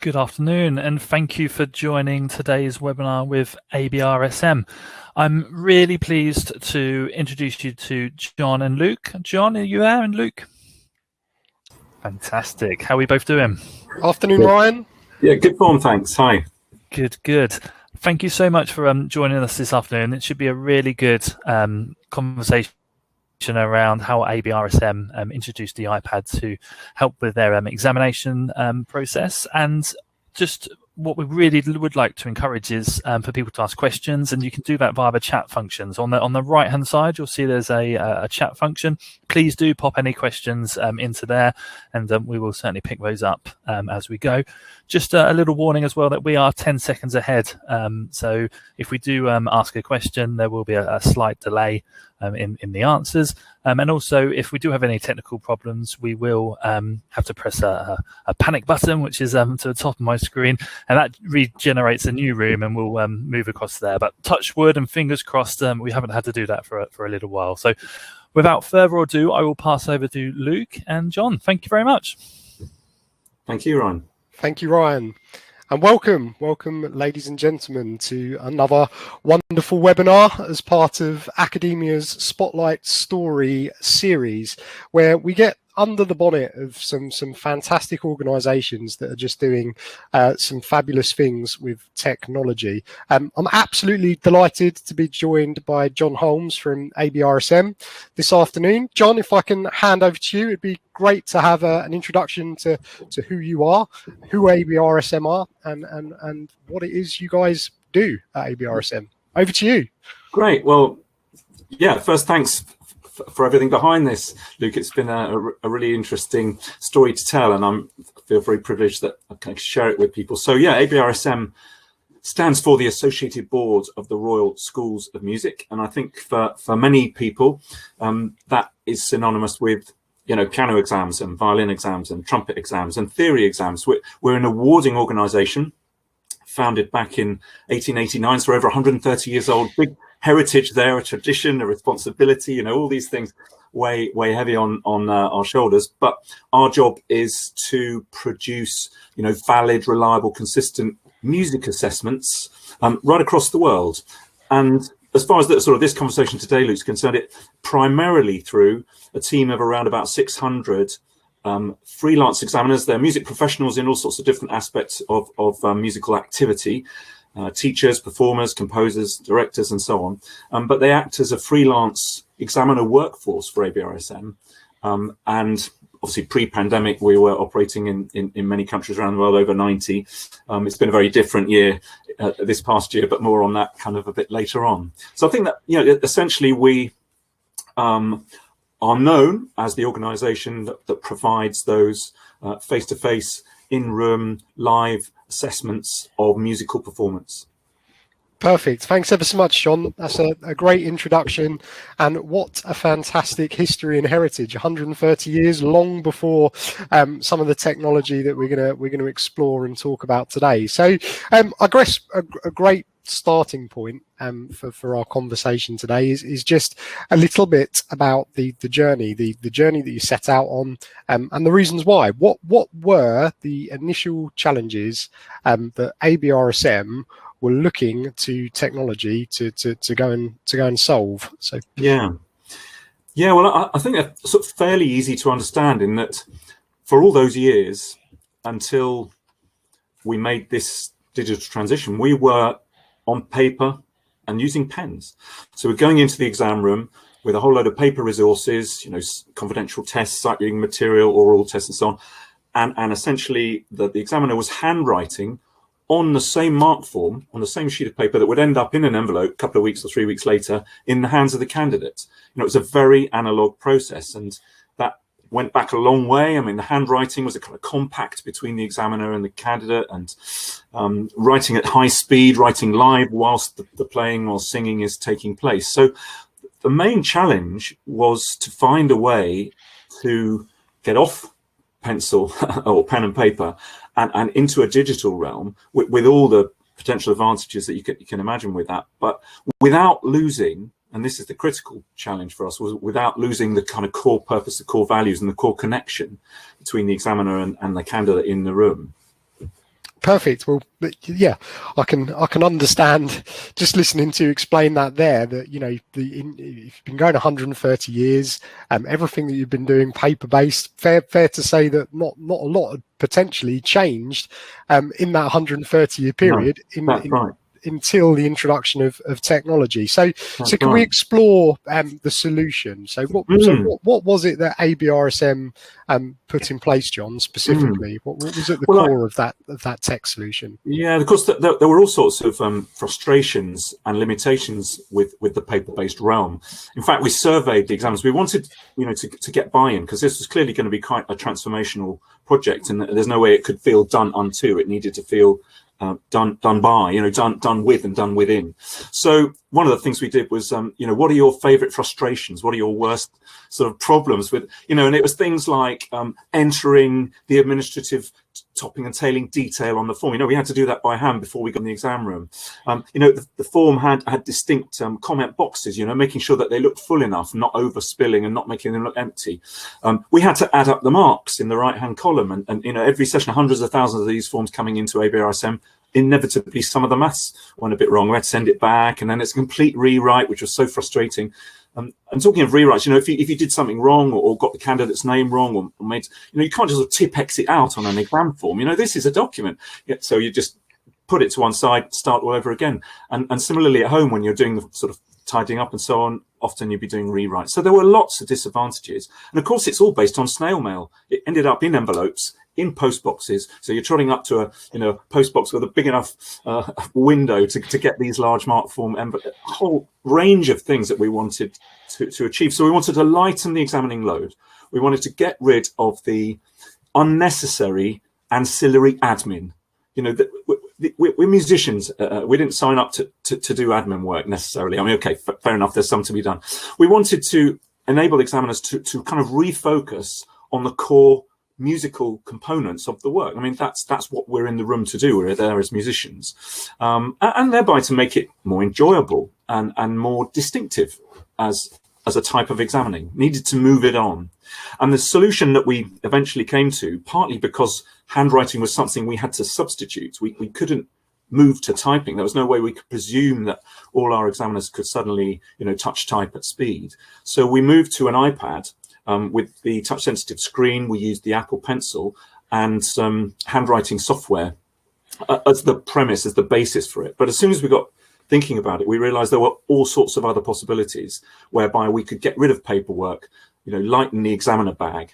Good afternoon, and thank you for joining today's webinar with ABRSM. I'm really pleased to introduce you to John and Luke. John, are you there? And Luke? Fantastic. How are we both doing? Afternoon, Ryan. Yeah, good form, thanks. Hi. Good. Thank you so much for joining us this afternoon. It should be a really good conversation around how ABRSM introduced the iPad to help with their examination process, and just what we really would like to encourage is for people to ask questions, and you can do that via the chat functions. On the right hand side, you'll see there's a chat function. Please do pop any questions into there, and we will certainly pick those up as we go. Just a little warning as well that we are 10 seconds ahead. So if we do ask a question, there will be a slight delay in the answers. And also, if we do have any technical problems, we will have to press a panic button, which is to the top of my screen, and that regenerates a new room, and we'll move across there. But touch wood and fingers crossed, we haven't had to do that for a little while. So without further ado, I will pass over to Luke and John. Thank you very much. Thank you, Ryan. Thank you, Ryan. And welcome, ladies and gentlemen, to another wonderful webinar as part of Academia's Spotlight Story series, where we get under the bonnet of some fantastic organisations that are just doing some fabulous things with technology. I'm absolutely delighted to be joined by John Holmes from ABRSM this afternoon. John, if I can hand over to you, it'd be great to have an introduction to who you are, who ABRSM are, and what it is you guys do at ABRSM. Over to you. Great. Well, yeah, first, thanks for everything behind this, Luke. It's been a really interesting story to tell, and I feel very privileged that I can share it with people. So yeah, ABRSM stands for the Associated Board of the Royal Schools of Music, and I think for many people that is synonymous with piano exams and violin exams and trumpet exams and theory exams. We're an awarding organisation founded back in 1889, so we're over 130 years old. Big heritage there, a tradition, a responsibility, all these things weigh heavy on our shoulders. But our job is to produce, valid, reliable, consistent music assessments right across the world. And as far as this conversation today, Luke's concerned, it primarily through a team of around about 600 freelance examiners. They're music professionals in all sorts of different aspects of musical activity. Teachers, performers, composers, directors, and so on. But they act as a freelance examiner workforce for ABRSM. And obviously pre-pandemic, we were operating in many countries around the world, over 90. It's been a very different year this past year, but more on that kind of a bit later on. So I think that, essentially we are known as the organisation that provides those face-to-face, in-room, live assessments of musical performance. Perfect. Thanks ever so much, John. That's a great introduction, and what a fantastic history and heritage. 130 years, long before some of the technology that we're gonna explore and talk about today. So I guess a great starting point for our conversation today is just a little bit about the journey that you set out on, and the reasons why. What were the initial challenges that ABRSM were looking to technology to go and solve? So well, I think that's sort of fairly easy to understand, in that for all those years until we made this digital transition, we were on paper and using pens. So we're going into the exam room with a whole load of paper resources, confidential tests, sight reading material, oral tests, and so on. And essentially the examiner was handwriting on the same mark form, on the same sheet of paper that would end up in an envelope a couple of weeks or 3 weeks later in the hands of the candidate. It was a very analog process, and that went back a long way. I mean, the handwriting was a kind of compact between the examiner and the candidate, and writing at high speed, writing live whilst the playing or singing is taking place. So the main challenge was to find a way to get off pencil or pen and paper and into a digital realm with all the potential advantages that you can imagine with that, but without losing, and this is the critical challenge for us, was without losing the kind of core purpose, the core values, and the core connection between the examiner and the candidate in the room. Perfect. Well, yeah, I can understand just listening to you explain that there, that, you know, if you've been going 130 years, everything that you've been doing paper-based, fair to say that not a lot had potentially changed in that 130-year period. No, that's right. Until the introduction of technology. So can we explore the solution? So what was it that ABRSM put in place, John, specifically? What was at the core of that tech solution? Yeah, of course, there were all sorts of frustrations and limitations with the paper-based realm. In fact, we surveyed the examiners. We wanted, you know, to get buy-in, because this was clearly going to be quite a transformational project, and there's no way it could feel done unto. It needed to feel done by, you know, done with and done within. So one of the things we did was, you know, what are your favorite frustrations? What are your worst sort of problems with, you know, and it was things like entering the administrative topping and tailing detail on the form. You know, we had to do that by hand before we got in the exam room. You know, the form had distinct comment boxes, you know, making sure that they looked full enough, not overspilling and not making them look empty. We had to add up the marks in the right-hand column, and you know, every session, hundreds of thousands of these forms coming into ABRSM. Inevitably, some of the maths went a bit wrong. We had to send it back, and then it's a complete rewrite, which was so frustrating. And talking of rewrites, you know, if you did something wrong, or got the candidate's name wrong, or made, you know, you can't just sort of tip exit out on an exam form. You know, this is a document. Yeah, so you just put it to one side, start all over again. And similarly at home, when you're doing the sort of tidying up and so on, often you'd be doing rewrites. So there were lots of disadvantages. And of course, it's all based on snail mail. It ended up in envelopes, in post boxes. So you're trotting up to a, you know, post box with a big enough window to get these large mark form, a whole range of things that we wanted to achieve. So we wanted to lighten the examining load. We wanted to get rid of the unnecessary ancillary admin. You know, we're musicians. We didn't sign up to do admin work necessarily. I mean, okay, fair enough, there's some to be done. We wanted to enable examiners to kind of refocus on the core musical components of the work. I mean, that's what we're in the room to do. We're there as musicians, and thereby to make it more enjoyable and more distinctive as a type of examining. Needed to move it on. And the solution that we eventually came to, partly because handwriting was something we had to substitute. We couldn't move to typing. There was no way we could presume that all our examiners could suddenly, you know, touch type at speed. So we moved to an iPad with the touch sensitive screen. We used the Apple Pencil and some handwriting software as the premise, as the basis for it. But as soon as we got thinking about it, we realized there were all sorts of other possibilities whereby we could get rit of paperwork, you know, lighten the examiner bag.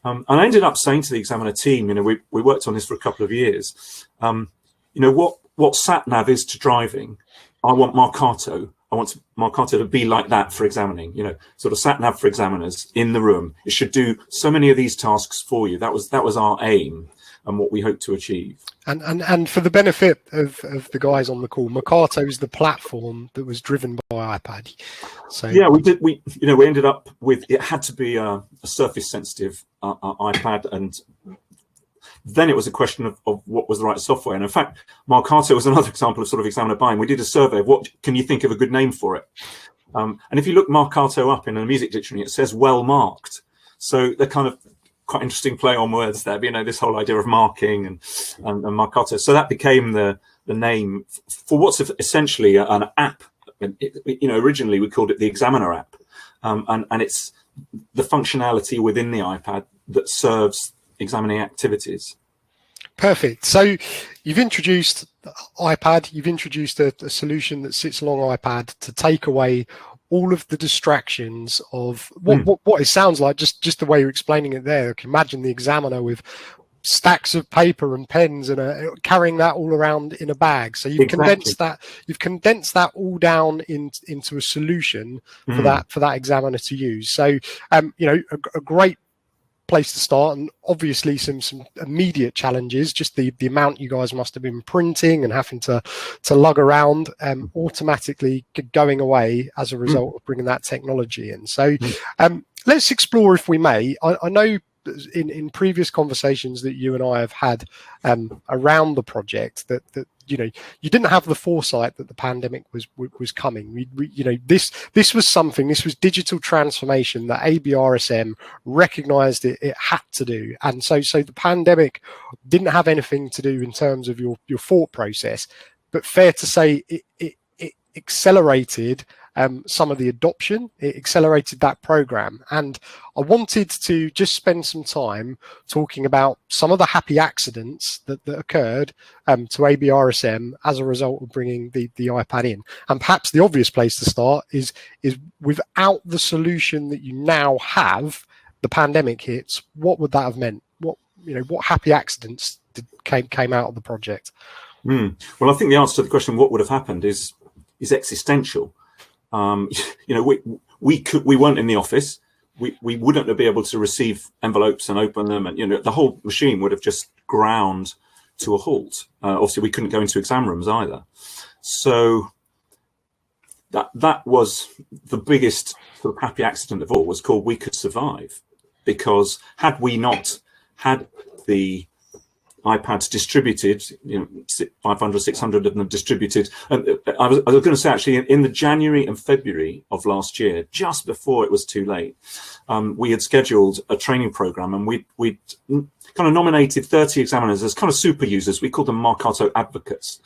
And I ended up saying to the examiner team, you know, we worked on this for a couple of years. You know, what sat-nav is to driving, I want Marcato. I want Marcato to be like that for examining, you know, sort of sat-nav for examiners in the room. It should do so many of these tasks for you. That was our aim and what we hope to achieve. And for the benefit of the guys on the call, Marcato is the platform that was driven by iPad. So yeah, we ended up with, it had to be a surface sensitive iPad, and then it was a question of what was the right software. And in fact, Marcato was another example of sort of examiner buying. We did a survey of what can you think of a good name for it. And if you look Marcato up in a music dictionary, it says well marked. So they're kind of quite interesting play on words there, but, you know, this whole idea of marking and Marcato. So that became the name for what's essentially an app. You know, originally we called it the Examiner app, and it's the functionality within the iPad that serves examining activities. Perfect. So you've introduced iPad, you've introduced a solution that sits along iPad to take away all of the distractions of what it sounds like, just the way you're explaining it there. I can imagine the examiner with stacks of paper and pens and carrying that all around in a bag. So you've condensed that all down into a solution for that examiner to use. So you know, a great place to start, and obviously some immediate challenges, just the amount you guys must have been printing and having to lug around, automatically going away as a result of bringing that technology in. So let's explore, if we may. I know in previous conversations that you and I have had around the project that you didn't have the foresight that the pandemic was coming. This was something. This was digital transformation that ABRSM recognised it had to do, and so the pandemic didn't have anything to do in terms of your thought process. But fair to say, it accelerated some of the adoption. It accelerated that program, and I wanted to just spend some time talking about some of the happy accidents that occurred to ABRSM as a result of bringing the iPad in. And perhaps the obvious place to start is without the solution that you now have, the pandemic hits. What would that have meant? What happy accidents came out of the project? Well, I think the answer to the question, what would have happened, is existential. We weren't in the office. We wouldn't be able to receive envelopes and open them, and the whole machine would have just ground to a halt. Obviously, we couldn't go into exam rooms either. So that was the biggest sort of happy accident of all. Was called we could survive, because had we not had the iPads distributed, 500, 600 of them distributed. And I was going to say, actually, in the January and February of last year, just before it was too late, we had scheduled a training program, and we'd kind of nominated 30 examiners as kind of super users. We called them Marcato advocates.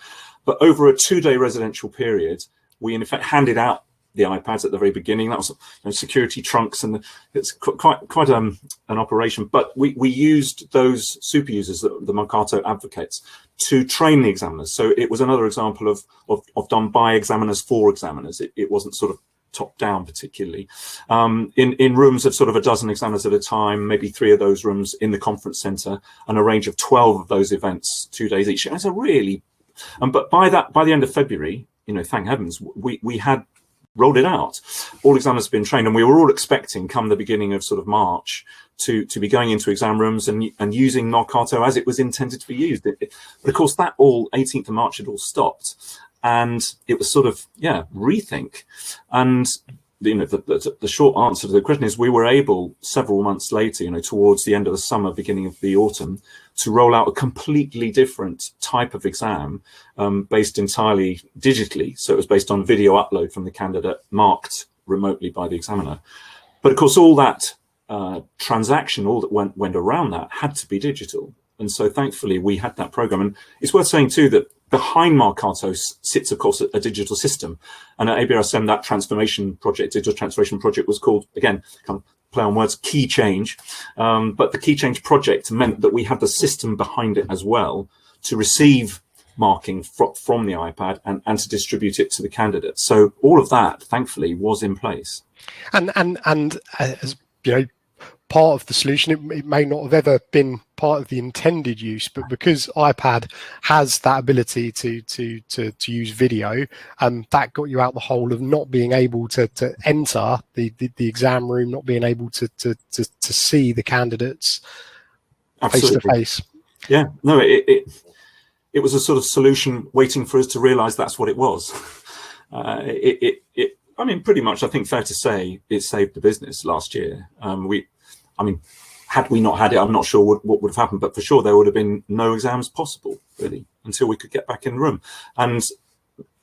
But over a 2-day residential period, we in effect handed out the iPads at the very beginning. That was security trunks, and it's quite an operation. But we used those super users, the Marcato advocates, to train the examiners. So it was another example of done by examiners for examiners. It wasn't sort of top down particularly. In rooms of sort of a dozen examiners at a time, maybe 3 of those rooms in the conference centre, and a range of 12 of those events, 2 days each. It's a really, but by the end of February, thank heavens, we had rolled it out. All examiners have been trained, and we were all expecting, come the beginning of sort of March, to be going into exam rooms and using Marcato as it was intended to be used. But of course, that all 18th of March had all stopped, and it was sort of rethink. And the short answer to the question is, we were able several months later, towards the end of the summer, beginning of the autumn, to roll out a completely different type of exam, based entirely digitally. So it was based on video upload from the candidate, marked remotely by the examiner. But of course, all that transaction, all that went around that, had to be digital. And so thankfully we had that program. And it's worth saying too that behind Marcato sits, of course, a digital system. And at ABRSM, that digital transformation project was called, again, kind of play on words, Key Change. But the Key Change project meant that we had the system behind it as well to receive marking from the iPad and to distribute it to the candidate. So all of that, thankfully, was in place. And as part of the solution, it may not have ever been part of the intended use, but because iPad has that ability to use video, that got you out the hole of not being able to enter the exam room, not being able to see the candidates face to face. Yeah, no, it was a sort of solution waiting for us to realise that's what it was. I mean, pretty much, I think fair to say, it saved the business last year. Had we not had it, I'm not sure what would have happened, but for sure there would have been no exams possible, really, until we could get back in the room. And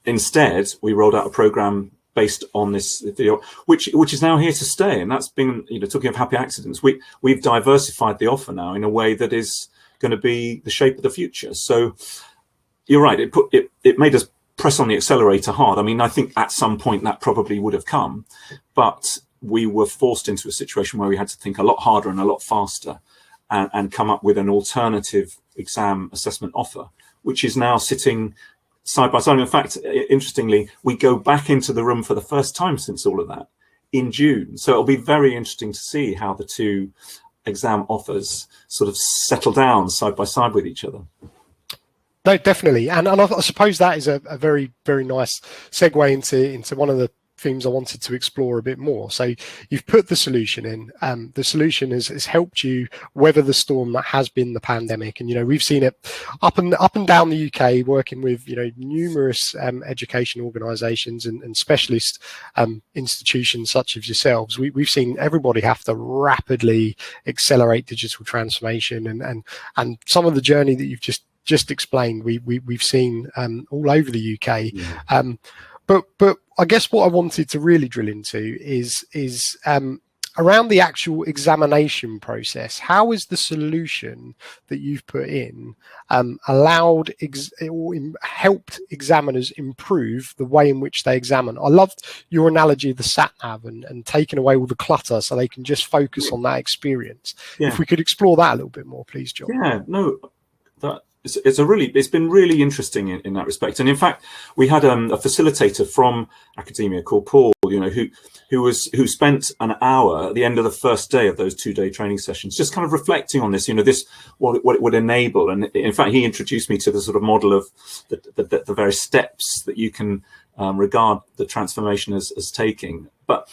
instead, we rolled out a program based on this video, which is now here to stay. And that's been, talking of happy accidents, we've diversified the offer now in a way that is going to be the shape of the future. So you're right, it made us press on the accelerator hard. I think at some point that probably would have come, but we were forced into a situation where we had to think a lot harder and a lot faster and come up with an alternative exam assessment offer, which is now sitting side by side. In fact, interestingly, we go back into the room for the first time since all of that in June. So it'll be very interesting to see how the two exam offers sort of settle down side by side with each other. No, definitely. And I suppose that is a very, very nice segue into one of the themes I wanted to explore a bit more. So you've put the solution in. The solution has helped you weather the storm that has been the pandemic, and we've seen it up and down the UK, working with numerous education organisations and specialist institutions such as yourselves. We've seen everybody have to rapidly accelerate digital transformation, and some of the journey that you've just explained, we've seen all over the UK. Yeah. But I guess what I wanted to really drill into is around the actual examination process. How is the solution that you've put in allowed or helped examiners improve the way in which they examine? I loved your analogy of the sat nav and taking away all the clutter so they can just focus on that experience. Yeah. If we could explore that a little bit more, please, John. Yeah, no, it's been really interesting in that respect. And in fact, we had a facilitator from academia called Paul, who spent an hour at the end of the first day of those 2-day training sessions, just kind of reflecting on this, what it would enable. And in fact, he introduced me to the sort of model of the various steps that you can regard the transformation as taking. But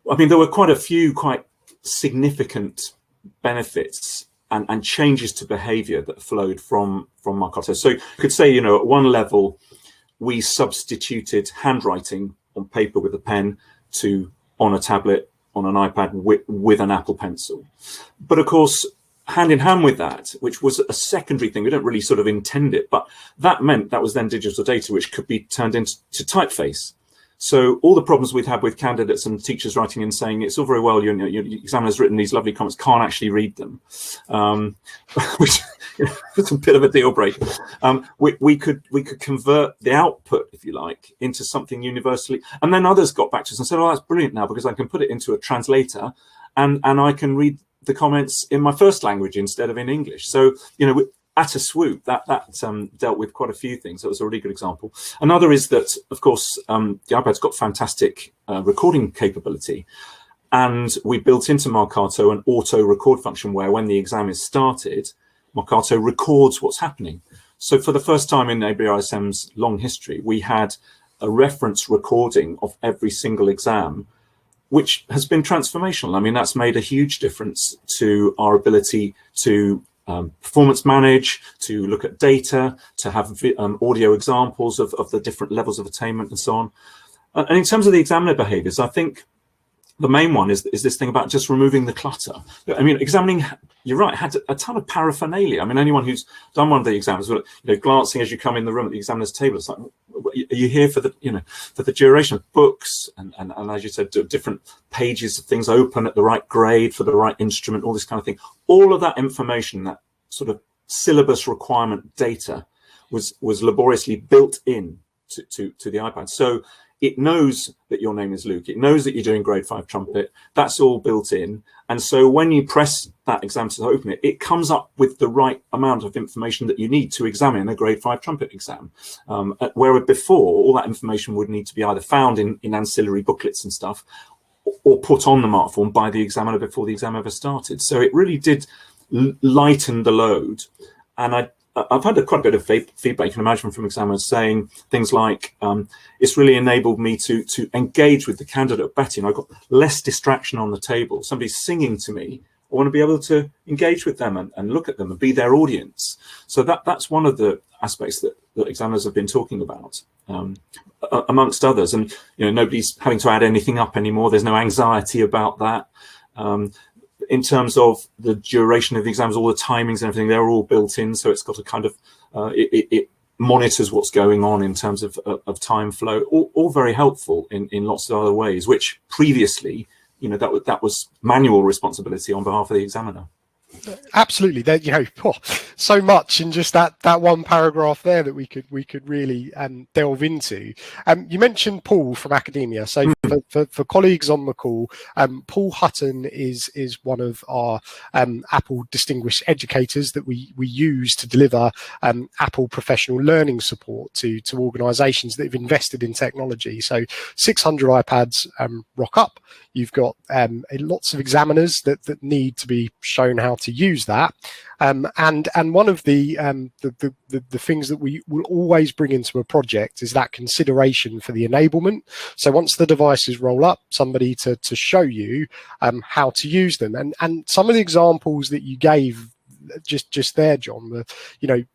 I mean, there were quite a few quite significant benefits and changes to behavior that flowed from Marcato. So you could say, at one level, we substituted handwriting on paper with a pen to on a tablet, on an iPad with an Apple Pencil. But of course, hand in hand with that, which was a secondary thing, we don't really sort of intend it, but that meant that was then digital data, which could be turned into typeface. So all the problems we'd had with candidates and teachers writing in saying it's all very well, your examiner's written these lovely comments, can't actually read them, which was a bit of a deal breaker. We could convert the output, if you like, into something universally. And then others got back to us and said, oh, that's brilliant now, because I can put it into a translator and I can read the comments in my first language instead of in English. So, at a swoop, that dealt with quite a few things. That was a really good example. Another is that, of course, the iPad's got fantastic recording capability. And we built into Marcato an auto record function where when the exam is started, Marcato records what's happening. So for the first time in ABRSM's long history, we had a reference recording of every single exam, which has been transformational. I mean, that's made a huge difference to our ability to performance manage, to look at data, to have audio examples of the different levels of attainment and so on. And in terms of the examiner behaviors, I think the main one is this thing about just removing the clutter. I mean, examining, you're right, had a ton of paraphernalia. I mean, anyone who's done one of the exams, glancing as you come in the room at the examiner's table, it's like, are you here for the duration of books? And as you said, different pages of things open at the right grade for the right instrument, all this kind of thing. All of that information, that sort of syllabus requirement data was laboriously built in to the iPad. So it knows that your name is Luke. It knows that you're doing grade 5 trumpet. That's all built in. And so when you press that exam to open it, it comes up with the right amount of information that you need to examine a grade 5 trumpet exam. Where before, all that information would need to be either found in ancillary booklets and stuff, or put on the mark form by the examiner before the exam ever started. So it really did lighten the load. And I've had quite a bit of feedback, you can imagine, from examiners saying things like, it's really enabled me to engage with the candidate better. I've got less distraction on the table. Somebody's singing to me. I want to be able to engage with them and look at them and be their audience. So that's one of the aspects that examiners have been talking about, amongst others. And nobody's having to add anything up anymore. There's no anxiety about that. In terms of the duration of the exams, all the timings and everything, they're all built in. So it's got a kind of, it monitors what's going on in terms of time flow, all very helpful in lots of other ways, which previously, that was manual responsibility on behalf of the examiner. Absolutely. There, so much in just that one paragraph there that we could really delve into. You mentioned Paul from academia. So for colleagues on the call, Paul Hutton is one of our Apple distinguished educators that we use to deliver Apple professional learning support to organisations that have invested in technology. So 600 iPads rock up. You've got lots of examiners that need to be shown how to use that. And one of the things that we will always bring into a project is that consideration for the enablement. So once the devices roll up, somebody to show you how to use them. And some of the examples that you gave just there, John, the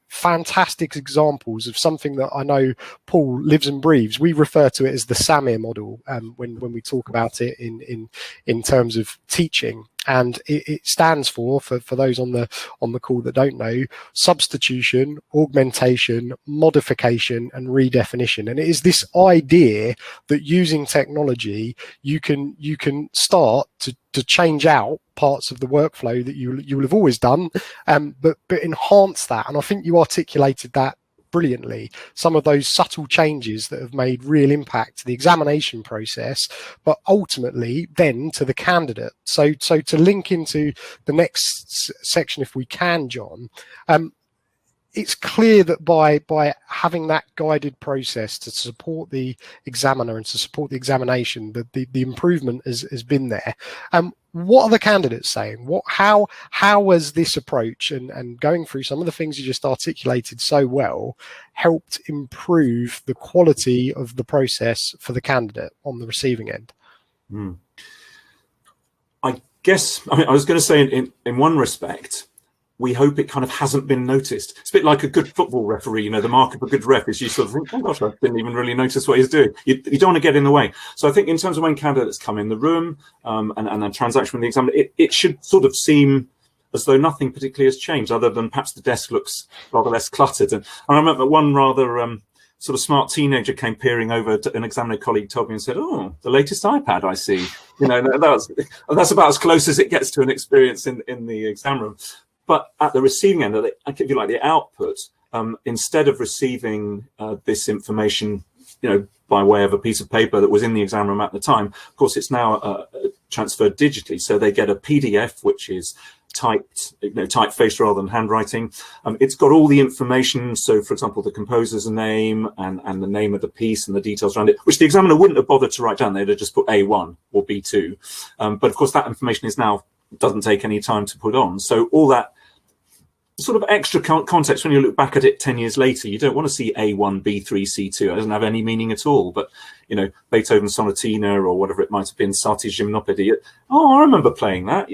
fantastic examples of something that I know Paul lives and breathes. We refer to it as the SAMIR model when we talk about it in terms of teaching. And it stands for those on the call that don't know, substitution, augmentation, modification, and redefinition. And it is this idea that using technology, you can start to change out parts of the workflow that you will have always done, but enhance that. And I think you articulated that brilliantly, some of those subtle changes that have made real impact to the examination process, but ultimately then to the candidate. So to link into the next section, if we can, John, it's clear that by having that guided process to support the examiner and to support the examination, that the improvement has been there. What are the candidates saying? How has this approach and going through some of the things you just articulated so well helped improve the quality of the process for the candidate on the receiving end? I was going to say in one respect, we hope it kind of hasn't been noticed. It's a bit like a good football referee. The mark of a good ref is you sort of think, oh gosh, I didn't even really notice what he's doing. You don't want to get in the way. So I think in terms of when candidates come in the room and a transaction with the examiner, it should sort of seem as though nothing particularly has changed, other than perhaps the desk looks rather less cluttered. And I remember one rather sort of smart teenager came peering over to an examiner colleague, told me and said, oh, the latest iPad, I see. That's about as close as it gets to an experience in the exam room. But at the receiving end, if you like, the output, instead of receiving this information, by way of a piece of paper that was in the exam room at the time, of course, it's now transferred digitally. So they get a PDF, which is typeface rather than handwriting. It's got all the information. So, for example, the composer's name and the name of the piece and the details around it, which the examiner wouldn't have bothered to write down. They'd have just put A1 or B2. But of course, that information doesn't take any time to put on. So all that sort of extra context, when you look back at it 10 years later, you don't want to see A1, B3, C2. It doesn't have any meaning at all. But, Beethoven's Sonatina or whatever it might have been, Satie's Gymnopédie. Oh, I remember playing that.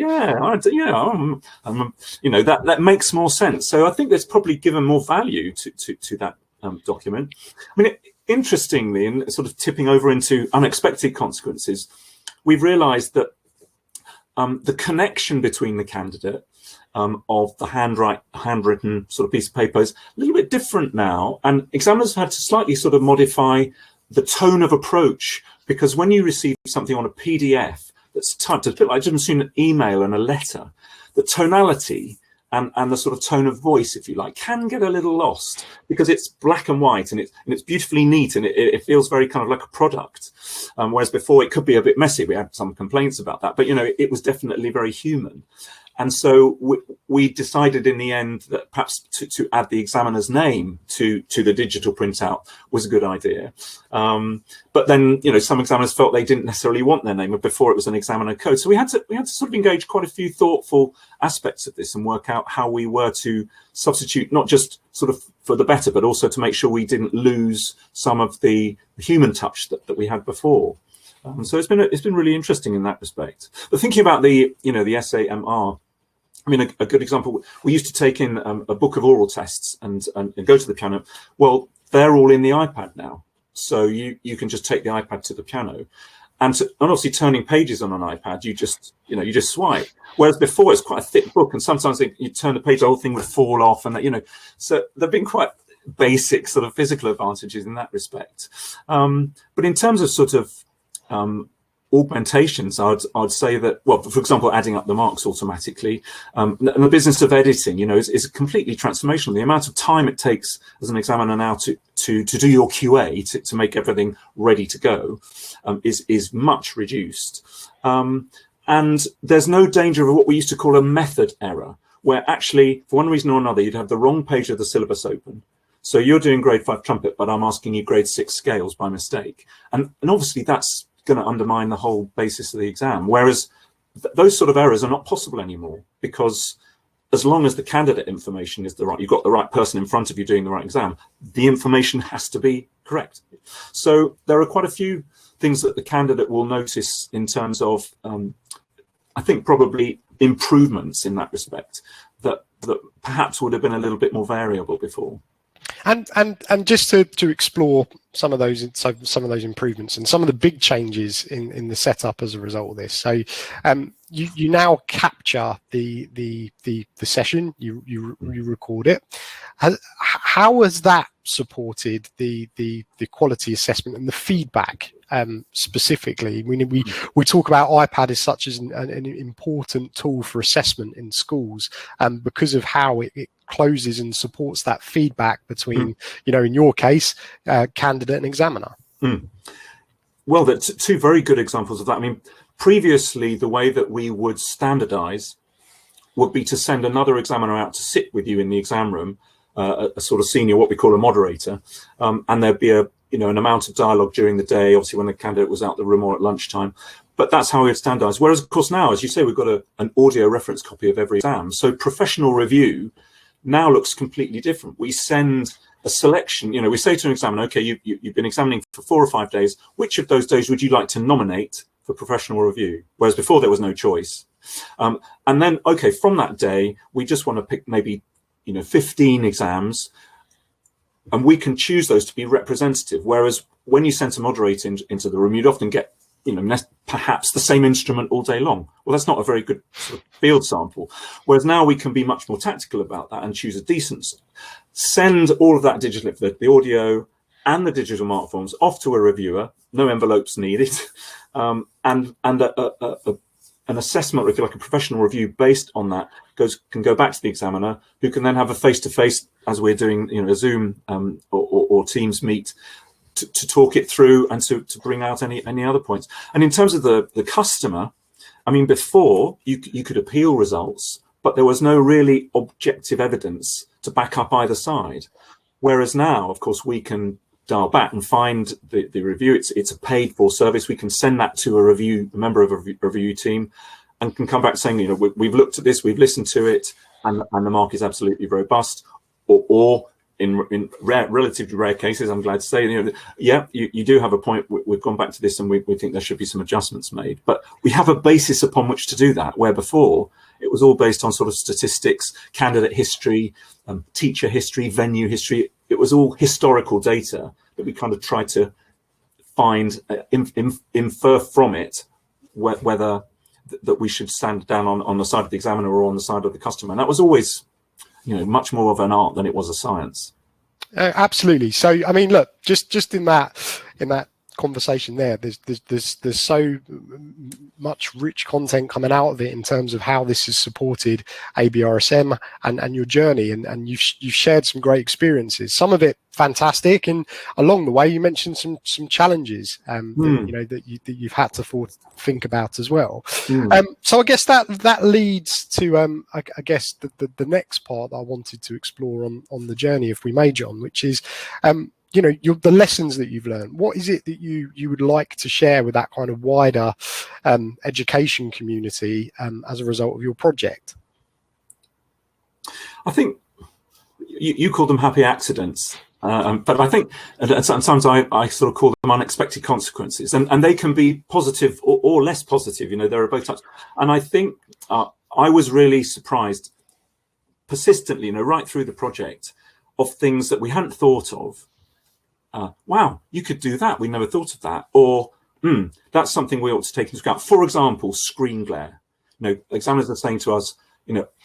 That makes more sense. So I think there's probably given more value to that document. I mean, interestingly, and sort of tipping over into unexpected consequences, we've realized that the connection between the candidate of the handwritten sort of piece of paper is a little bit different now, and examiners have had to slightly sort of modify the tone of approach, because when you receive something on a PDF that's typed, it's a bit like just between an email and a letter, the tonality and the sort of tone of voice, if you like, can get a little lost, because it's black and white and it's beautifully neat, and it feels very kind of like a product. Whereas before it could be a bit messy. We had some complaints about that, but it was definitely very human. And so we decided in the end that perhaps to add the examiner's name to the digital printout was a good idea. But then, some examiners felt they didn't necessarily want their name before it was an examiner code. So we had to sort of engage quite a few thoughtful aspects of this and work out how we were to substitute, not just sort of for the better, but also to make sure we didn't lose some of the human touch that we had before. So it's been really interesting in that respect. But thinking about the SAMR, I mean, a good example, we used to take in a book of oral tests and go to the piano. Well, they're all in the iPad now. So you can just take the iPad to the piano. And obviously turning pages on an iPad, you just swipe. Whereas before it's quite a thick book, and sometimes you turn the page, the whole thing would fall off, and so there've been quite basic sort of physical advantages in that respect. But in terms of sort of augmentations, I'd say that, well, for example, adding up the marks automatically, and the business of editing, is completely transformational. The amount of time it takes as an examiner now to do your QA, to make everything ready to go, is much reduced. And there's no danger of what we used to call a method error, where actually, for one reason or another, you'd have the wrong page of the syllabus open. So you're doing grade 5 trumpet, but I'm asking you grade 6 scales by mistake. And obviously that's going to undermine the whole basis of the exam. Whereas those sort of errors are not possible anymore, because as long as the candidate information is you've got the right person in front of you doing the right exam, the information has to be correct. So there are quite a few things that the candidate will notice in terms of, I think, probably improvements in that respect that perhaps would have been a little bit more variable before. And just to explore some of those improvements and some of the big changes in the setup as a result of this. So you now capture the session, you record it. How has that supported the quality assessment and the feedback specifically? We talk about iPad as such as an important tool for assessment in schools, because of how it closes and supports that feedback between, in your case, candidate and examiner. Well, that's two very good examples of that. I mean, previously, the way that we would standardize would be to send another examiner out to sit with you in the exam room, a sort of senior, what we call a moderator, and there'd be an amount of dialogue during the day, obviously when the candidate was out the room or at lunchtime. But that's how we would standardize. Whereas, of course, now, as you say, we've got an audio reference copy of every exam. So professional review now looks completely different. We send a selection, we say to an examiner, okay, you've been examining for 4 or 5 days. Which of those days would you like to nominate for professional review? Whereas before there was no choice. And then, okay, from that day, we just want to pick maybe, 15 exams, and we can choose those to be representative. Whereas when you sent a moderator into the room, you'd often get, perhaps the same instrument all day long. Well, that's not a very good sort of field sample. Whereas now we can be much more tactical about that and choose a decent, send all of that digital, the audio and the digital mark forms off to a reviewer, no envelopes needed, and an assessment, if you like, a professional review based on that can go back to the examiner, who can then have a face-to-face, as we're doing, a Zoom or Teams meet, to talk it through and to bring out any other points. And in terms of the customer, I mean, before you could appeal results, but there was no really objective evidence to back up either side. Whereas now, of course, we can dial back and find the review. It's a paid for service. We can send that to a member of a review team, and can come back saying, we've looked at this, we've listened to it, and the mark is absolutely robust, or in relatively rare cases, I'm glad to say, you do have a point. We've gone back to this, and we think there should be some adjustments made. But we have a basis upon which to do that, where before it was all based on sort of statistics, candidate history, teacher history, venue history. It was all historical data that we kind of tried to find, infer from it whether that we should stand down on the side of the examiner or on the side of the customer. And that was always, much more of an art than it was a science. Absolutely. So, I mean, look, just in that conversation there, there's so much rich content coming out of it in terms of how this has supported ABRSM and your journey, and you've shared some great experiences, some of it fantastic, and along the way you mentioned some challenges that you've had to think about as well. So I guess that leads to I guess the next part that I wanted to explore on the journey, if we may, John, which is the lessons that you've learned. What is it that you would like to share with that kind of wider education community as a result of your project? I think you call them happy accidents, but I think sometimes I sort of call them unexpected consequences, and they can be positive or less positive. There are both types. And I think I was really surprised persistently, right through the project, of things that we hadn't thought of. Wow, you could do that. We never thought of that. Or that's something we ought to take into account. For example, screen glare. Examiners are saying to us,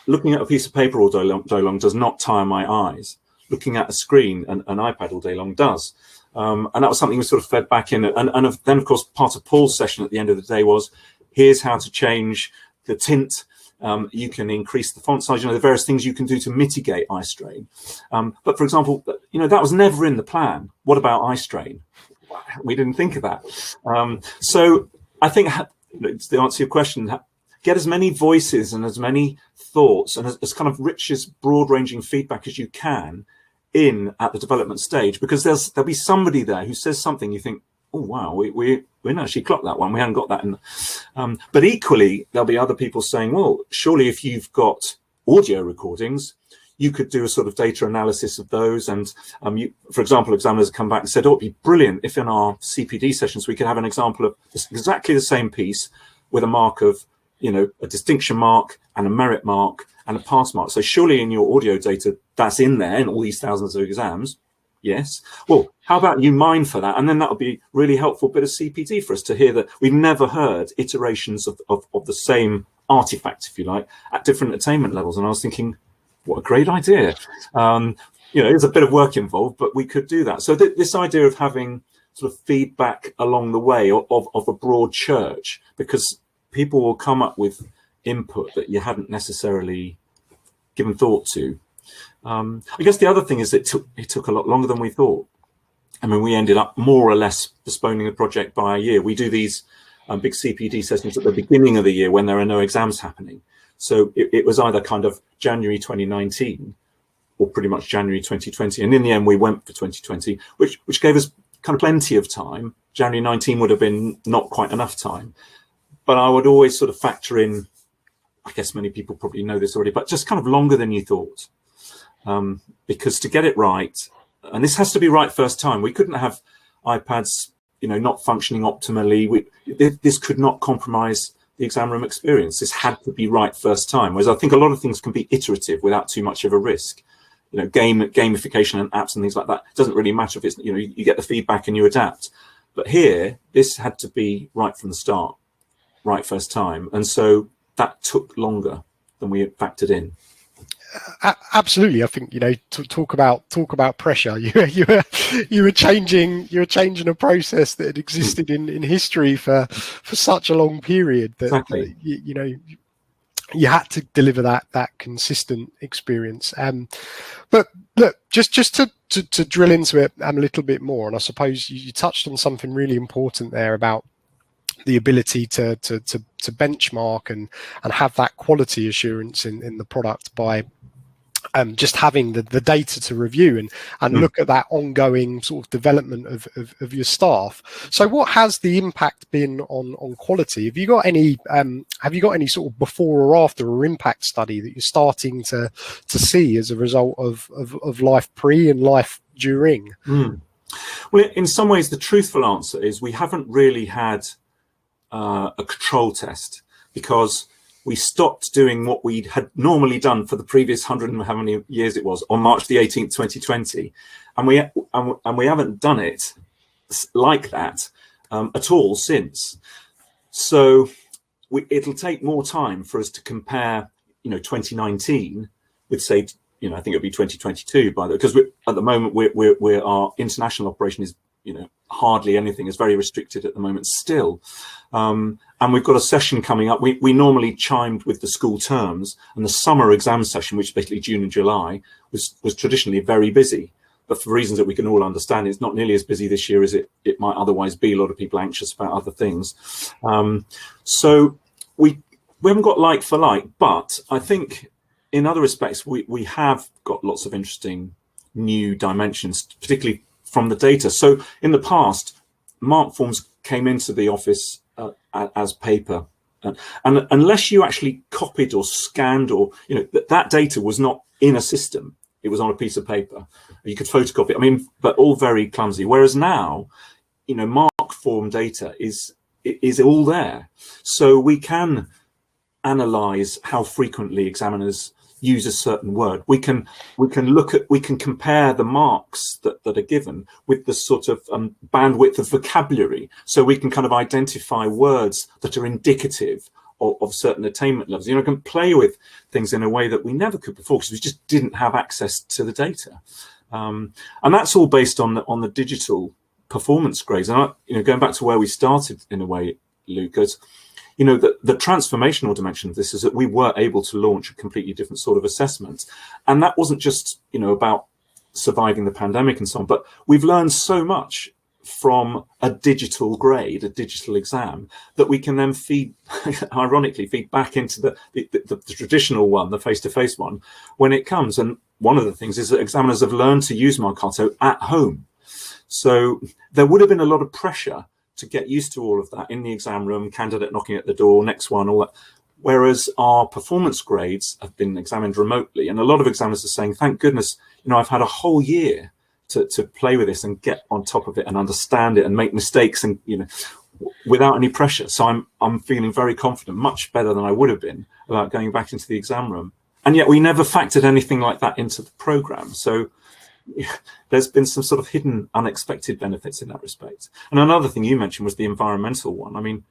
looking at a piece of paper all day long does not tire my eyes. Looking at a screen, an iPad all day long does. And that was something we sort of fed back in. And then, of course, part of Paul's session at the end of the day was, here's how to change the tint You can increase the font size. You know, the various things you can do to mitigate eye strain. But for example, you know, that was never in the plan. What about eye strain? We didn't think of that. So I think, to answer your question, get as many voices and as many thoughts and as kind of rich, as broad-ranging feedback as you can in at the development stage, because there'll be somebody there who says something you think, oh wow, we didn't actually clock that one, we hadn't got that in. But equally, there'll be other people saying, well, surely if you've got audio recordings, you could do a sort of data analysis of those. And for example, examiners come back and said, oh, it'd be brilliant if in our CPD sessions we could have an example of exactly the same piece with a mark of, you know, a distinction mark and a merit mark and a pass mark. So surely in your audio data, that's in there in all these thousands of exams. Yes. Well, how about you mine for that? And then that would be really helpful bit of CPD for us to hear that we've never heard iterations of the same artifact, if you like, at different attainment levels. And I was thinking, what a great idea. You know, there's a bit of work involved, but we could do that. So this idea of having sort of feedback along the way of a broad church, because people will come up with input that you hadn't necessarily given thought to. I guess the other thing is it took a lot longer than we thought. I mean, we ended up more or less postponing the project by a year. We do these big CPD sessions at the beginning of the year when there are no exams happening. So it was either kind of January 2019 or pretty much January 2020. And in the end, we went for 2020, which gave us kind of plenty of time. January 19 would have been not quite enough time. But I would always sort of factor in, I guess many people probably know this already, but just kind of longer than you thought. Because to get it right, and this has to be right first time, we couldn't have iPads, you know, not functioning optimally. This could not compromise the exam room experience. This had to be right first time. Whereas I think a lot of things can be iterative without too much of a risk. You know, gamification and apps and things like that, it doesn't really matter if it's, you know, you get the feedback and you adapt. But here, this had to be right from the start, right first time. And so that took longer than we had factored in. Absolutely, I think, you know, talk about pressure. You were changing a process that had existed in history for such a long period that, exactly. You know, you had to deliver that consistent experience. But look, just to drill into it a little bit more, and I suppose you touched on something really important there about the ability to benchmark and have that quality assurance in the product by just having the data to review and look at that ongoing sort of development of your staff. So what has the impact been on quality? Have you got any sort of before or after or impact study that you're starting to see as a result of life pre and life during? Well, in some ways, the truthful answer is we haven't really had a control test, because we stopped doing what we had normally done for the previous 100 and how many years it was on March the 18th, 2020. And we haven't done it like that at all since. So it'll take more time for us to compare, you know, 2019 with, say, you know, I think it'll be 2022 by the, because at the moment we're our international operation is, you know, hardly anything, is very restricted at the moment still. And we've got a session coming up. We normally chimed with the school terms, and the summer exam session, which is basically June and July, was traditionally very busy. But for reasons that we can all understand, it's not nearly as busy this year as it might otherwise be. A lot of people anxious about other things. So we haven't got like for like, but I think in other respects, we have got lots of interesting new dimensions, particularly from the data. So in the past, mark forms came into the office as paper, and unless you actually copied or scanned, or, you know, that data was not in a system, it was on a piece of paper. You could photocopy it, I mean, but all very clumsy. Whereas now, you know, mark form data is all there, so we can analyze how frequently examiners use a certain word. We can compare the marks that are given with the sort of bandwidth of vocabulary, so we can kind of identify words that are indicative of certain attainment levels. You know, can play with things in a way that we never could before, because we just didn't have access to the data. And that's all based on the digital performance grades. And you know, going back to where we started in a way, Lucas, you know, the transformational dimension of this is that we were able to launch a completely different sort of assessment. And that wasn't just, you know, about surviving the pandemic and so on, but we've learned so much from a digital grade, a digital exam, that we can then ironically feed back into the traditional one, the face-to-face one, when it comes. And one of the things is that examiners have learned to use Marcato at home. So there would have been a lot of pressure to get used to all of that in the exam room, candidate knocking at the door, next one, all that. Whereas our performance grades have been examined remotely. And a lot of examiners are saying, thank goodness, you know, I've had a whole year to play with this and get on top of it and understand it and make mistakes, and, you know, without any pressure. So I'm feeling very confident, much better than I would have been, about going back into the exam room. And yet we never factored anything like that into the program. So there's been some sort of hidden, unexpected benefits in that respect. And another thing you mentioned was the environmental one. I mean,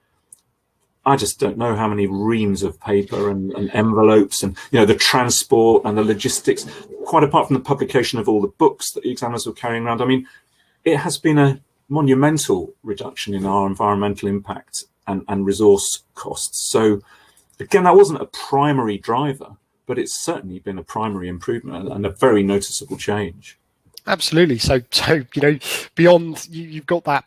I just don't know how many reams of paper and envelopes and, you know, the transport and the logistics, quite apart from the publication of all the books that the examiners were carrying around. I mean, it has been a monumental reduction in our environmental impact and resource costs. So again, that wasn't a primary driver, but it's certainly been a primary improvement and a very noticeable change. Absolutely. So you know, beyond you've got that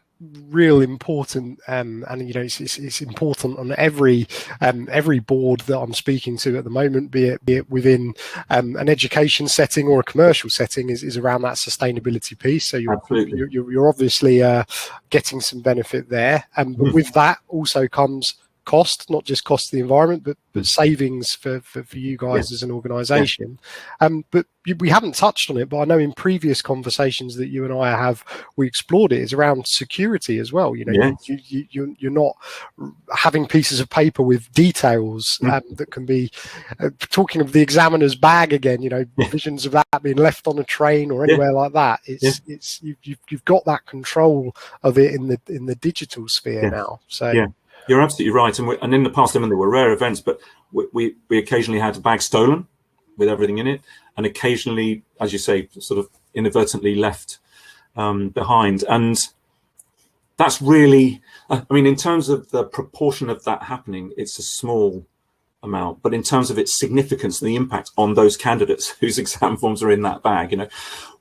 real important, and you know, it's important on every board that I'm speaking to at the moment, be it within an education setting or a commercial setting, is around that sustainability piece. So you're obviously getting some benefit there, but with that also comes cost, not just cost to the environment, but savings for you guys as an organization. But we haven't touched on it, but I know in previous conversations that you and I have, we explored it, is around security as well. You know, you're not having pieces of paper with details that can be, talking of the examiner's bag again, you know, visions of that being left on a train or anywhere like that. It's you've got that control of it in the digital sphere now. So you're absolutely right. And in the past, I mean, there were rare events, but we occasionally had a bag stolen with everything in it, and occasionally, as you say, sort of inadvertently left behind. And that's really, I mean, in terms of the proportion of that happening, it's a small amount, but in terms of its significance and the impact on those candidates whose exam forms are in that bag, you know,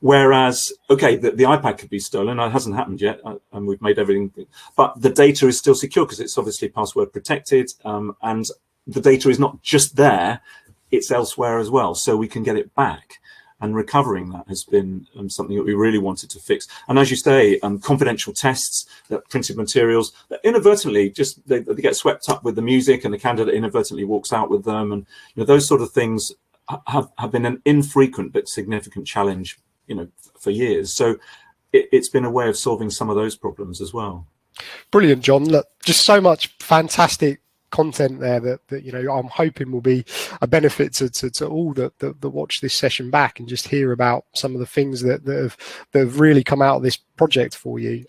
whereas, okay, the iPad could be stolen. It hasn't happened yet, and we've made everything, but the data is still secure because it's obviously password protected, and the data is not just there, it's elsewhere as well, so we can get it back. And recovering that has been something that we really wanted to fix. And as you say, confidential tests, that printed materials, that inadvertently just they get swept up with the music, and the candidate inadvertently walks out with them, and you know, those sort of things have been an infrequent but significant challenge, you know, for years. So it's been a way of solving some of those problems as well. Brilliant, John. Look, just so much fantastic content there that you know, I'm hoping will be a benefit to all that watch this session back and just hear about some of the things that have really come out of this project for you.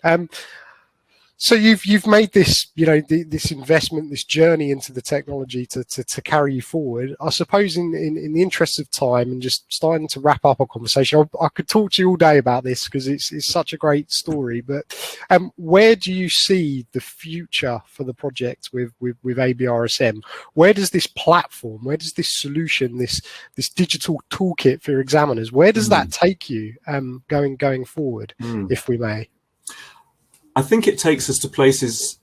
So you've made this, you know, this investment, this journey into the technology to carry you forward. I suppose in the interest of time and just starting to wrap up our conversation, I could talk to you all day about this because it's such a great story. But where do you see the future for the project with ABRSM? Where does this platform, where does this solution, this digital toolkit for your examiners, where does that take you going forward, if we may? I think it takes us to places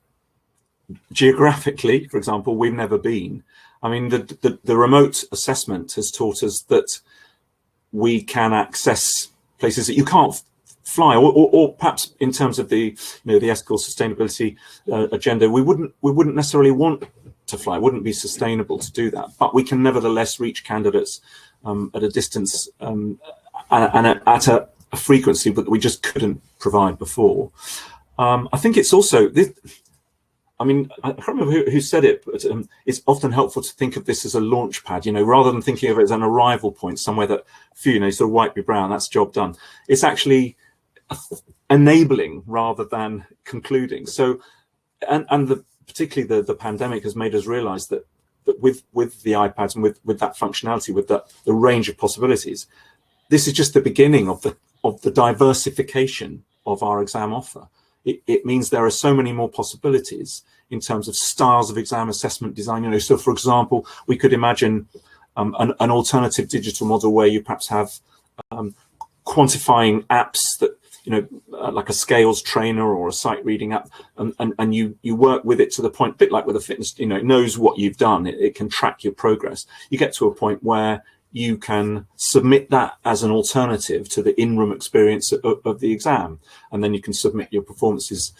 geographically, for example, we've never been. I mean, the remote assessment has taught us that we can access places that you can't fly, or perhaps in terms of the, you know, the ethical sustainability agenda, we wouldn't necessarily want to fly. It wouldn't be sustainable to do that, but we can nevertheless reach candidates at a distance and at a frequency that we just couldn't provide before. I think it's also this, I mean, I can't remember who said it, but it's often helpful to think of this as a launch pad, you know, rather than thinking of it as an arrival point somewhere that, you know, sort of wipe your brow and that's job done. It's actually enabling rather than concluding. So, and particularly the pandemic has made us realize that with the iPads and with that functionality, with the range of possibilities, this is just the beginning of the diversification of our exam offer. it means there are so many more possibilities in terms of styles of exam assessment design. You know, so for example, we could imagine an alternative digital model where you perhaps have quantifying apps that, you know, like a scales trainer or a sight reading app, and you work with it to the point, a bit like with a fitness, you know, it knows what you've done, it can track your progress. You get to a point where you can submit that as an alternative to the in-room experience of the exam, and then you can submit your performances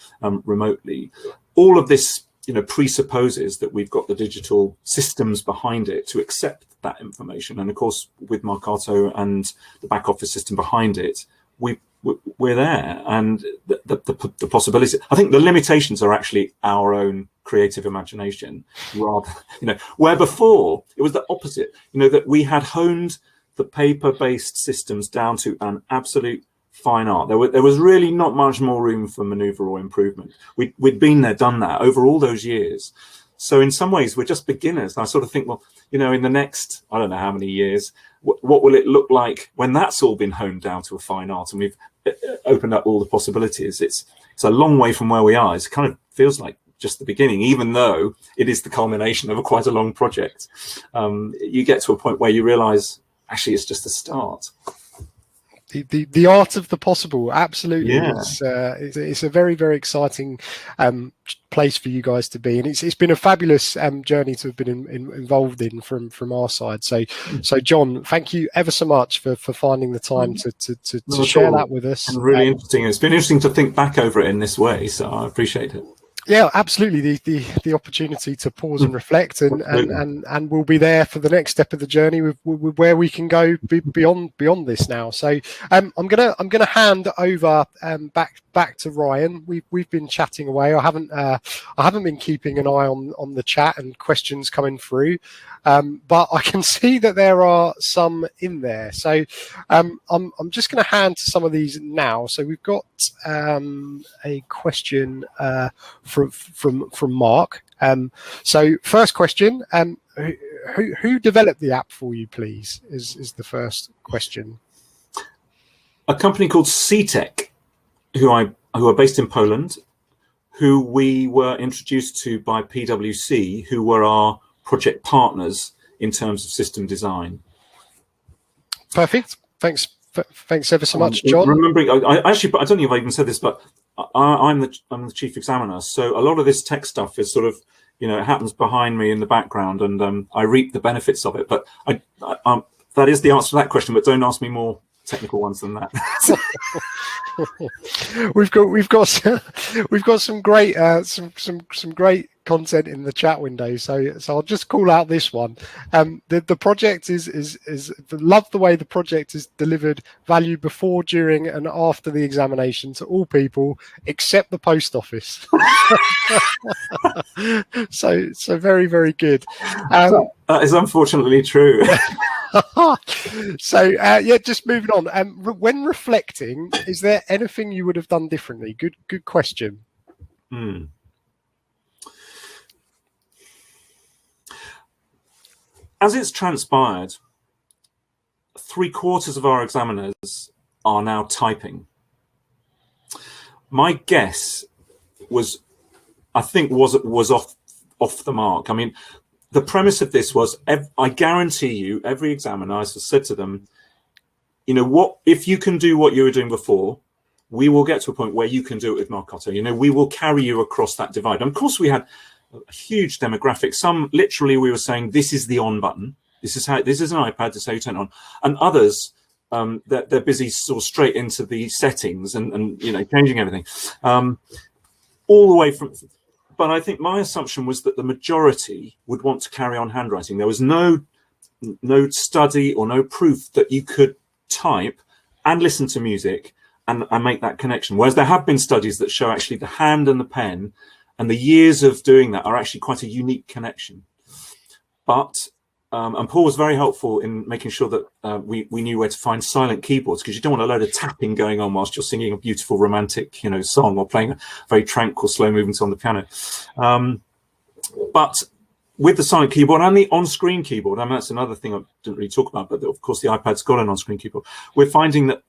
remotely. All of this, you know, presupposes that we've got the digital systems behind it to accept that information. And of course, with Marcato and the back office system behind it, we're there. And the possibilities, I think the limitations are actually our own creative imagination, rather, you know, where before it was the opposite, you know, that we had honed the paper-based systems down to an absolute fine art. There was really not much more room for maneuver or improvement. We'd been there, done that over all those years. So in some ways, we're just beginners. And I sort of think, well, you know, in the next, I don't know how many years, what will it look like when that's all been honed down to a fine art and we've opened up all the possibilities? It's a long way from where we are. It kind of feels like just the beginning, even though it is the culmination of quite a long project. You get to a point where you realize, actually, it's just the start. The art of the possible, absolutely. Yeah. It's a very, very exciting place for you guys to be, and it's been a fabulous journey to have been involved in from our side. So John, thank you ever so much for finding the time to share that with us. And really interesting. It's been interesting to think back over it in this way, so I appreciate it. Yeah, absolutely. The opportunity to pause and reflect, and we'll be there for the next step of the journey with where we can go beyond this now. So I'm gonna hand over back to Ryan. We've been chatting away. I haven't been keeping an eye on the chat and questions coming through, but I can see that there are some in there. So I'm just going to hand to some of these now. So we've got a question from Mark. So first question, who developed the app for you, please, is the first question. A company called CTEC, who are based in Poland, who we were introduced to by PwC, who were our project partners in terms of system design. Perfect. Thanks ever so much, John. Remembering, I don't know if I even said this, but I'm the chief examiner, so a lot of this tech stuff is sort of, you know, it happens behind me in the background, and I reap the benefits of it. But that is the answer to that question. But don't ask me more technical ones than that. we've got some great some great content in the chat window, so I'll just call out this one. The project is love the way the project is delivered value before, during and after the examination to all people except the post office. so very, very good. That is unfortunately true. So yeah, just moving on. When reflecting, is there anything you would have done differently? Good question. As it's transpired, 3/4 of our examiners are now typing. My guess was off the mark. I mean, the premise of this was, I guarantee you, every examiner, I said to them, you know, what if you can do what you were doing before, we will get to a point where you can do it with Marcato. You know, we will carry you across that divide. And of course, we had a huge demographic. Some literally we were saying, this is the on button. This is an iPad, this is how you turn it on. And others, they're busy sort of straight into the settings and you know, changing everything. All the way from... But I think my assumption was that the majority would want to carry on handwriting. There was no study or no proof that you could type and listen to music and make that connection. Whereas there have been studies that show actually the hand and the pen and the years of doing that are actually quite a unique connection. But, and Paul was very helpful in making sure that we knew where to find silent keyboards, because you don't want a load of tapping going on whilst you're singing a beautiful romantic, you know, song or playing a very tranquil, slow movements on the piano. But with the silent keyboard and the on-screen keyboard, I mean, that's another thing I didn't really talk about, but of course the iPad's got an on-screen keyboard. We're finding that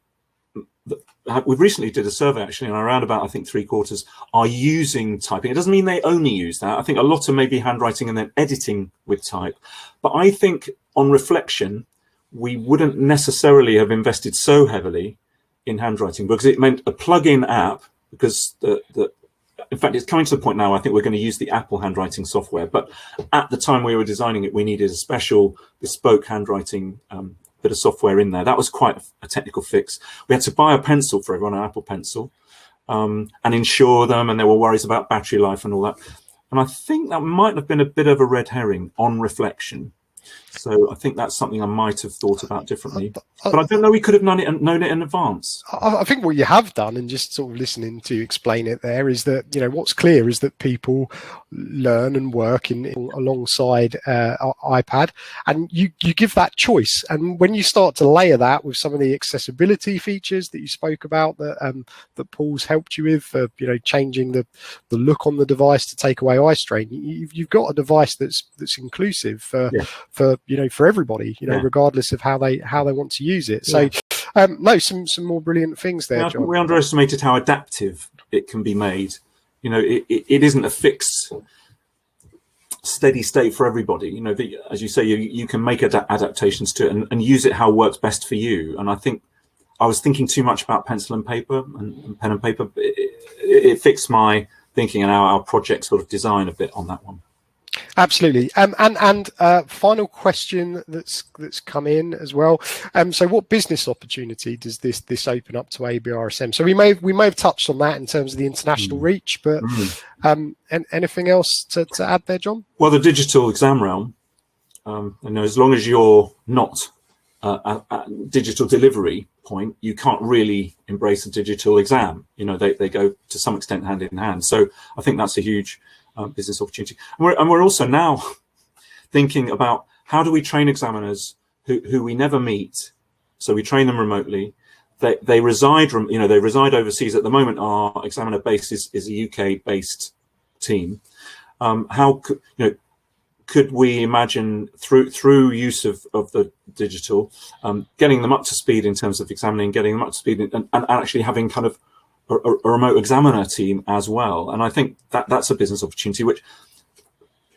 we've recently did a survey actually, and around about, I think, 3/4 are using typing. It doesn't mean they only use that. I think a lot are maybe handwriting and then editing with type. But I think on reflection, we wouldn't necessarily have invested so heavily in handwriting because it meant a plug-in app, because in fact, it's coming to the point now, I think we're going to use the Apple handwriting software. But at the time we were designing it, we needed a special bespoke handwriting bit of software in there. That was quite a technical fix. We had to buy a pencil for everyone, an Apple Pencil, and insure them. And there were worries about battery life and all that. And I think that might have been a bit of a red herring on reflection. So I think that's something I might have thought about differently. But I don't know, we could have known it in advance. I think what you have done, and just sort of listening to explain it there, is that, you know, what's clear is that people learn and work alongside iPad, and you give that choice. And when you start to layer that with some of the accessibility features that you spoke about, that Paul's helped you with, you know, changing the look on the device to take away eye strain, you've got a device that's inclusive for you know, for everybody, you know, regardless of how they want to use it. So no, some more brilliant things there, John. We underestimated how adaptive it can be made. You know, it isn't a fixed steady state for everybody. You know, as you say, you can make adaptations to it and use it how works best for you. And I think I was thinking too much about pencil and paper and pen and paper. It fixed my thinking and our project sort of design a bit on that one. Absolutely. And final question that's come in as well. So what business opportunity does this open up to ABRSM? So we may have touched on that in terms of the international reach, but and anything else to add there, John? Well, the digital exam realm, you know, as long as you're not at digital delivery point, you can't really embrace a digital exam. You know, they go to some extent hand in hand. So I think that's a huge business opportunity. And we're also now thinking about how do we train examiners who we never meet. So we train them remotely. They reside overseas at the moment. Our examiner base is a UK based team. How could we imagine through use of the digital, getting them up to speed in terms of examining, getting them up to speed and actually having kind of a remote examiner team as well. And I think that's a business opportunity, which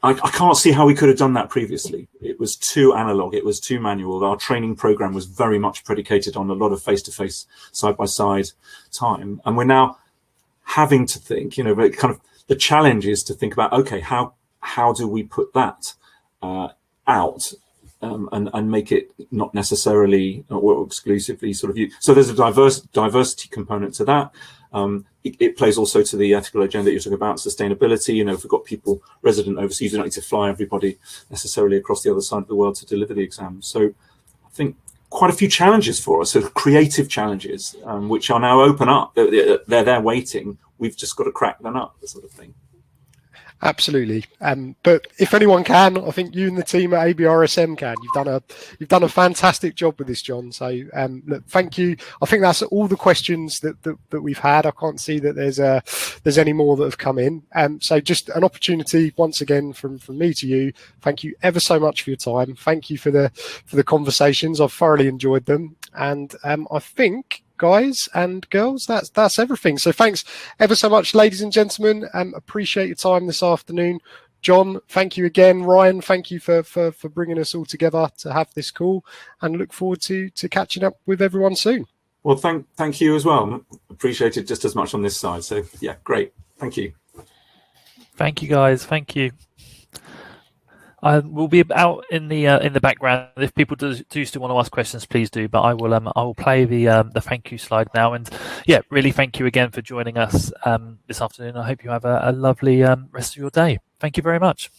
I can't see how we could have done that previously. It was too analog, it was too manual. Our training program was very much predicated on a lot of face-to-face, side-by-side time. And we're now having to think, you know, kind of the challenge is to think about, okay, how do we put that out and make it not necessarily or exclusively sort of you. So there's a diversity component to that. It plays also to the ethical agenda that you're talking about, sustainability. You know, if we've got people resident overseas, you don't need to fly everybody necessarily across the other side of the world to deliver the exams. So I think quite a few challenges for us, so creative challenges, which are now open up. They're there waiting. We've just got to crack them up, the sort of thing. Absolutely. But if anyone can, I think you and the team at ABRSM can. You've done a fantastic job with this, John. So look, thank you. I think that's all the questions that we've had. I can't see that there's any more that have come in. So just an opportunity once again from me to you. Thank you ever so much for your time. Thank you for the conversations. I've thoroughly enjoyed them. And I think, guys and girls, that's everything. So thanks ever so much, ladies and gentlemen. Appreciate your time this afternoon. John, thank you again. Ryan, thank you for bringing us all together to have this call, and look forward to catching up with everyone soon. Well, thank you as well. Appreciate it just as much on this side. So yeah, great. Thank you. Thank you, guys. Thank you. We'll be out in the background. If people do still want to ask questions, please do. But I will play the thank you slide now. And yeah, really thank you again for joining us this afternoon. I hope you have a lovely rest of your day. Thank you very much.